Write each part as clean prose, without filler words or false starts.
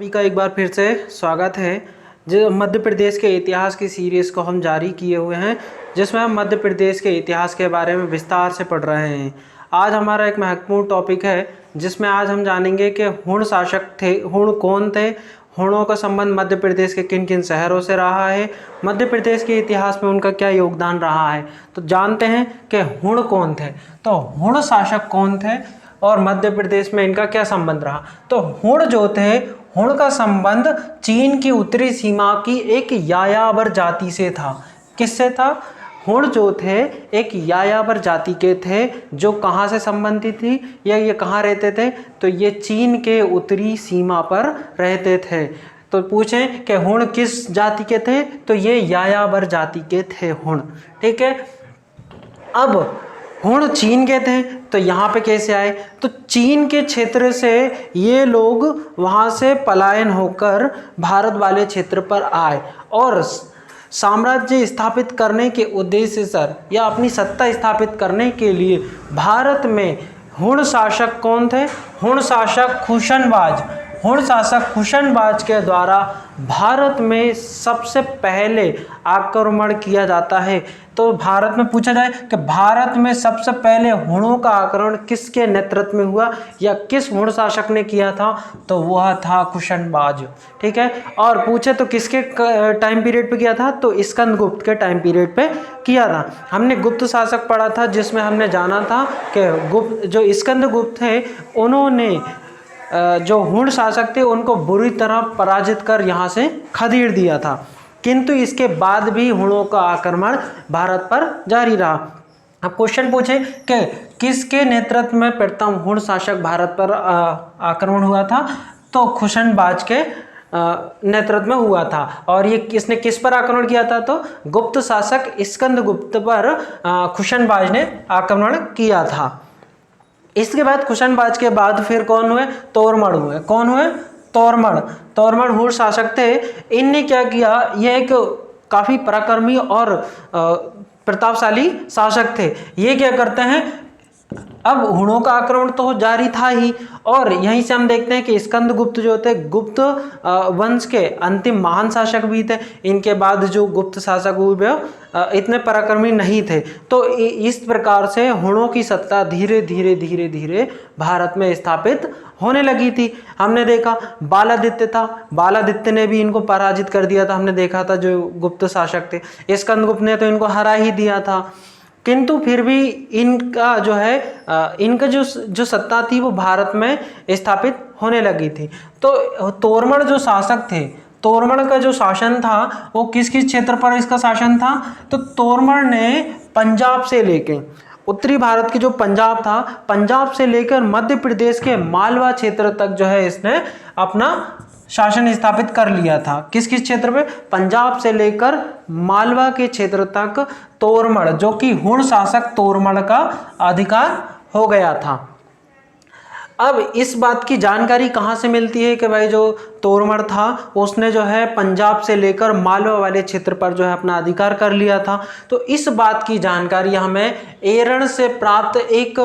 सभी का एक बार फिर से स्वागत है। जो मध्य प्रदेश के इतिहास की सीरीज़ को हम जारी किए हुए हैं, जिसमें हम मध्य प्रदेश के इतिहास के बारे में विस्तार से पढ़ रहे हैं। आज हमारा एक महत्वपूर्ण टॉपिक है, जिसमें आज हम जानेंगे कि हुण शासक थे, हुण कौन थे, हुणों का संबंध मध्य प्रदेश के किन किन शहरों से रहा है, मध्य प्रदेश के इतिहास में उनका क्या योगदान रहा है। तो जानते हैं कि हुण कौन थे। तो हुण शासक कौन थे और मध्य प्रदेश में इनका क्या संबंध रहा। तो हुण जो थे, हुण का संबंध चीन की उत्तरी सीमा की एक यायावर जाति से था। किससे था? हुण जो थे एक यायावर जाति के थे, जो कहाँ से संबंधित थी या ये कहाँ रहते थे? तो ये चीन के उत्तरी सीमा पर रहते थे। तो पूछें कि हुण किस जाति के थे, तो ये यायावर जाति के थे हुण। ठीक है। अब हुण चीन के थे, तो यहाँ पे कैसे आए? तो चीन के क्षेत्र से ये लोग वहाँ से पलायन होकर भारत वाले क्षेत्र पर आए और साम्राज्य स्थापित करने के उद्देश्य से या अपनी सत्ता स्थापित करने के लिए भारत में हुण शासक कौन थे? हुण शासक कुशनबाज। हुण शासक कुशनबाज के द्वारा भारत में सबसे पहले आक्रमण किया जाता है। तो भारत में पूछा जाए कि भारत में सबसे पहले हुणों का आक्रमण किसके नेतृत्व में हुआ या किस हुण शासक ने किया था? तो वह था कुशनबाज। ठीक है। और पूछे तो किसके टाइम पीरियड पे किया था? तो स्कंदगुप्त के टाइम पीरियड पे किया था। हमने गुप्त शासक पढ़ा था, जिसमें हमने जाना था कि गुप्त जो स्कंदगुप्त थे, उन्होंने जो हुण शासक थे उनको बुरी तरह पराजित कर यहाँ से खदेड़ दिया था, किंतु इसके बाद भी हुणों का आक्रमण भारत पर जारी रहा। अब क्वेश्चन पूछे कि किसके नेतृत्व में प्रथम हुण शासक भारत पर आक्रमण हुआ था? तो कुशनबाज के नेतृत्व में हुआ था। और ये किसने किस पर आक्रमण किया था? तो गुप्त शासक स्कंदगुप्त पर कुशनबाज ने आक्रमण किया था। इसके बाद कुशनबाज के बाद फिर कौन हुए? तोरमण हुए। कौन हुए? तोरमण। तोरमण हुण शासक थे। इनने क्या किया? ये एक काफी पराक्रमी और प्रतापशाली शासक थे। ये क्या करते हैं? अब हुणों का आक्रमण तो जारी था ही, और यहीं से हम देखते हैं कि स्कंदगुप्त जो थे गुप्त वंश के अंतिम महान शासक भी थे। इनके बाद जो गुप्त शासक हुए इतने पराक्रमी नहीं थे। तो इस प्रकार से हुणों की सत्ता धीरे धीरे धीरे धीरे भारत में स्थापित होने लगी थी। हमने देखा बालादित्य था, बालादित्य ने भी इनको पराजित कर दिया था। हमने देखा था जो गुप्त शासक थे, स्कंदगुप्त ने तो इनको हरा ही दिया था, किंतु फिर भी इनका जो है इनका जो सत्ता थी वो भारत में स्थापित होने लगी थी। तो तोरमण जो शासक थे, तोरमण का जो शासन था वो किस किस क्षेत्र पर इसका शासन था? तो तोरमण ने पंजाब से लेके उत्तरी भारत की जो पंजाब था, पंजाब से लेकर मध्य प्रदेश के मालवा क्षेत्र तक जो है इसने अपना शासन स्थापित कर लिया था। किस किस क्षेत्र पे? पंजाब से लेकर मालवा के क्षेत्र तक तोरमण, जो कि हुण शासक तोरमण का अधिकार हो गया था। अब इस बात की जानकारी कहाँ से मिलती है कि भाई जो तोरमण था उसने जो है पंजाब से लेकर मालवा वाले क्षेत्र पर जो है अपना अधिकार कर लिया था। तो इस बात की जानकारी हमें एरण से प्राप्त एक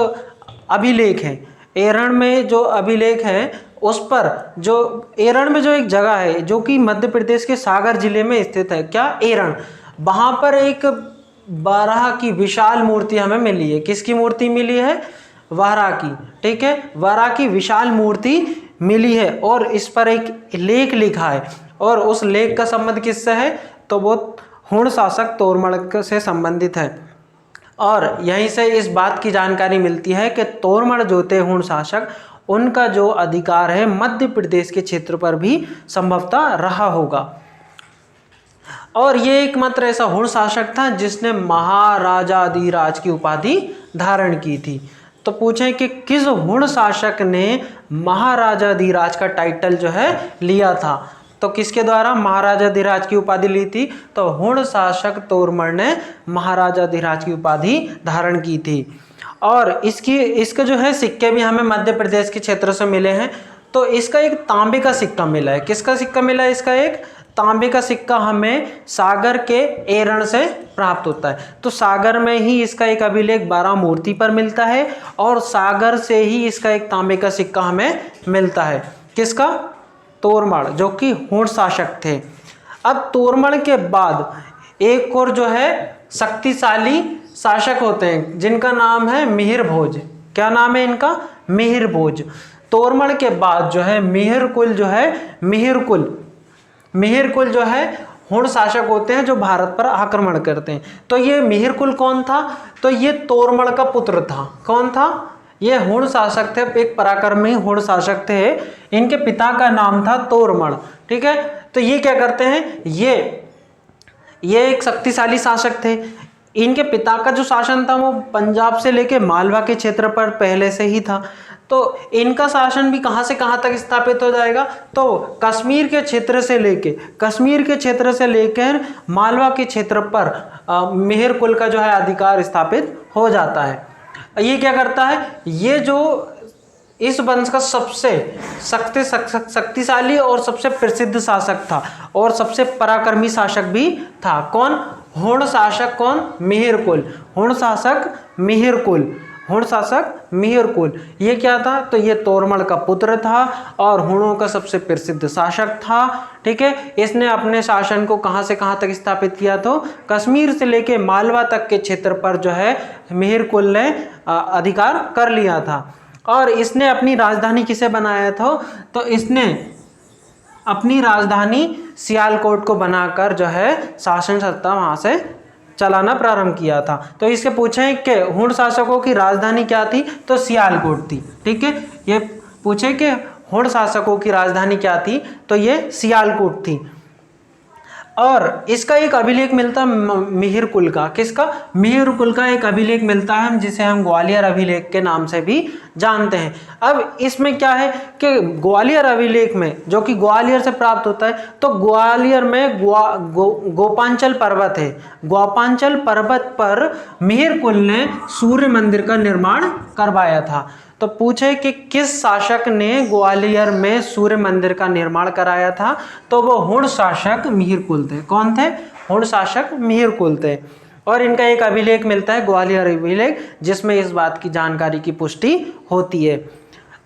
अभिलेख है। एरण में जो अभिलेख है उस पर जो एरण में जो एक जगह है जो कि मध्य प्रदेश के सागर जिले में स्थित है। क्या? एरण। वहां पर एक वाराह की विशाल मूर्ति हमें मिली है। किसकी मूर्ति मिली है? वाराह की। ठीक है। वाराह की विशाल मूर्ति मिली है और इस पर एक लेख लिखा है, और उस लेख का संबंध किससे है? तो वो हुण शासक तोरमण से संबंधित है। और यहीं से इस बात की जानकारी मिलती है कि तोरमण जो थे हुण शासक, उनका जो अधिकार है मध्य प्रदेश के क्षेत्र पर भी संभवतः रहा होगा। और ये एकमात्र ऐसा हुण शासक था जिसने महाराजाधिराज की उपाधि धारण की थी। तो पूछें कि किस हुण शासक ने महाराजाधिराज का टाइटल जो है लिया था? तो किसके द्वारा महाराजाधिराज की उपाधि ली थी? तो हुण शासक तोरमण ने महाराजाधिराज की उपाधि धारण की थी। और इसके जो है सिक्के भी हमें मध्य प्रदेश के क्षेत्र से मिले हैं। तो इसका एक तांबे का सिक्का मिला है। किसका सिक्का मिला है? इसका एक तांबे का सिक्का हमें सागर के एरण से प्राप्त होता है। तो सागर में ही इसका एक अभिलेख 12 मूर्ति पर मिलता है, और सागर से ही इसका एक तांबे का सिक्का हमें मिलता है। किसका? तोरमल, जो कि हुण शासक थे। अब तोरमल के बाद एक और जो है शक्तिशाली शासक होते हैं जिनका नाम है मिहिर भोज। क्या नाम है इनका? मिहिर भोज। तोरमल के बाद जो है मिहिरकुल जो है हुण शासक होते हैं जो भारत पर आक्रमण करते हैं। तो ये मिहिरकुल कौन था? तो ये तोरमल का पुत्र था। कौन था? ये हुण शासक थे, एक पराक्रमी हुण शासक थे। इनके पिता का नाम था तोरमल। ठीक है, तो ये क्या करते हैं, ये एक शक्तिशाली शासक थे। इनके पिता का जो शासन था वो पंजाब से लेके मालवा के क्षेत्र पर पहले से ही था। तो इनका शासन भी कहां से कहां तक स्थापित हो जाएगा? तो कश्मीर के क्षेत्र से लेकर मालवा के क्षेत्र पर मिहिरकुल का जो है अधिकार स्थापित हो जाता है। ये क्या करता है, ये जो इस वंश का सबसे शक्तिशाली और सबसे प्रसिद्ध शासक था और सबसे पराक्रमी शासक भी था। कौन? हुण शासक। कौन? मिहिरकुल। हुण शासक मिहिरकुल। ये क्या था? तो ये तोरमल का पुत्र था और हुणों का सबसे प्रसिद्ध शासक था। ठीक है, इसने अपने शासन को कहां से कहां तक स्थापित किया? तो कश्मीर से लेके मालवा तक के क्षेत्र पर जो है मिहिरकुल ने अधिकार कर लिया था। और इसने अपनी राजधानी किसे बनाया था? तो इसने अपनी राजधानी सियालकोट को बनाकर जो है शासन सत्ता वहां से चलाना प्रारंभ किया था। तो इसके पूछे कि हुण शासकों की राजधानी क्या थी? तो सियालकोट थी। ठीक है, ये पूछे कि हुण शासकों की राजधानी क्या थी? तो ये सियालकोट थी। और इसका एक अभिलेख मिलता है मिहिरकुल का। किसका? मिहिरकुल का एक अभिलेख मिलता है जिसे हम ग्वालियर अभिलेख के नाम से भी जानते हैं। अब इसमें क्या है कि ग्वालियर अभिलेख में, जो कि ग्वालियर से प्राप्त होता है, तो ग्वालियर में गोपांचल पर्वत है। गोपांचल पर्वत पर मिहिरकुल ने सूर्य मंदिर का निर्माण करवाया था। तो पूछे कि किस शासक ने ग्वालियर में सूर्य मंदिर का निर्माण कराया था? तो वो हुण शासक मिहिरकुल थे। कौन थे? हुण शासक मिहिरकुल थे। और इनका एक अभिलेख मिलता है ग्वालियर अभिलेख, जिसमें इस बात की जानकारी की पुष्टि होती है।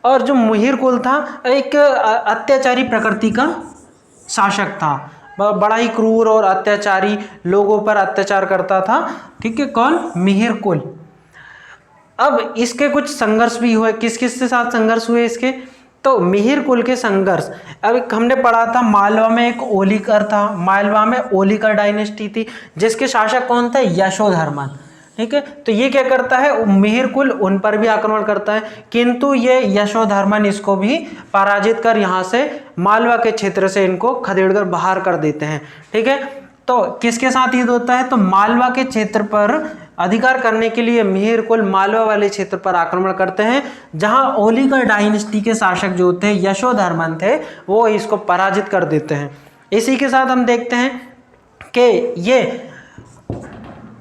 और जो मिहिरकुल था एक अत्याचारी प्रकृति का शासक था, बड़ा ही क्रूर और अत्याचारी, लोगों पर अत्याचार करता था। ठीक है, कौन? मिहिरकुल। अब इसके कुछ संघर्ष भी हुए। किस किस के साथ संघर्ष हुए इसके? तो मिहिरकुल के संघर्ष, अब हमने पढ़ा था मालवा में एक ओलिकर था। मालवा में ओलिकर डायनेस्टी थी जिसके शासक कौन थे? यशोधर्मन। ठीक है, तो ये क्या करता है, मिहिरकुल उन पर भी आक्रमण करता है, किंतु ये यशोधर्मन इसको भी पराजित कर यहाँ से मालवा के क्षेत्र से इनको खदेड़कर बाहर कर देते हैं। ठीक है, तो किसके साथ युद्ध होता है? तो मालवा के क्षेत्र पर अधिकार करने के लिए मिहिरकुल मालवा वाले क्षेत्र पर आक्रमण करते हैं, जहां ओलिकर डायनेस्टी के शासक जो थे यशोधर्मन थे, वो इसको पराजित कर देते हैं। इसी के साथ हम देखते हैं कि ये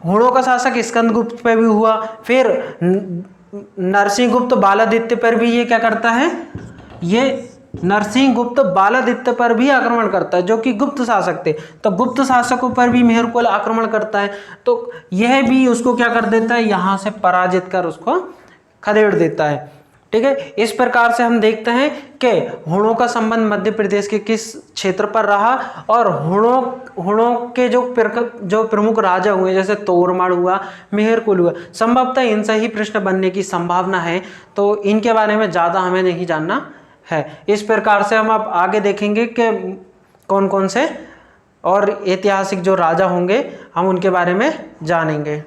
हुणों का शासक स्कंदगुप्त पे भी हुआ, फिर नरसिंहगुप्त बालादित्य पर भी ये क्या करता है, ये नरसिंहगुप्त बालादित्य पर भी आक्रमण करता है, जो कि गुप्त शासक थे। तो गुप्त शासकों पर भी मिहिरकुल आक्रमण करता है, तो यह भी उसको क्या कर देता है, यहाँ से पराजित कर उसको खदेड़ देता है। ठीक है, इस प्रकार से हम देखते हैं कि हुणों का संबंध मध्य प्रदेश के किस क्षेत्र पर रहा, और हुणों के जो प्रमुख राजा हुए, जैसे तोरमल हुआ, मिहिरकुल हुआ, संभवतः इनसे ही प्रश्न बनने की संभावना है। तो इनके बारे में ज़्यादा हमें नहीं जानना है। इस प्रकार से हम अब आगे देखेंगे कि कौन कौन से और ऐतिहासिक जो राजा होंगे हम उनके बारे में जानेंगे।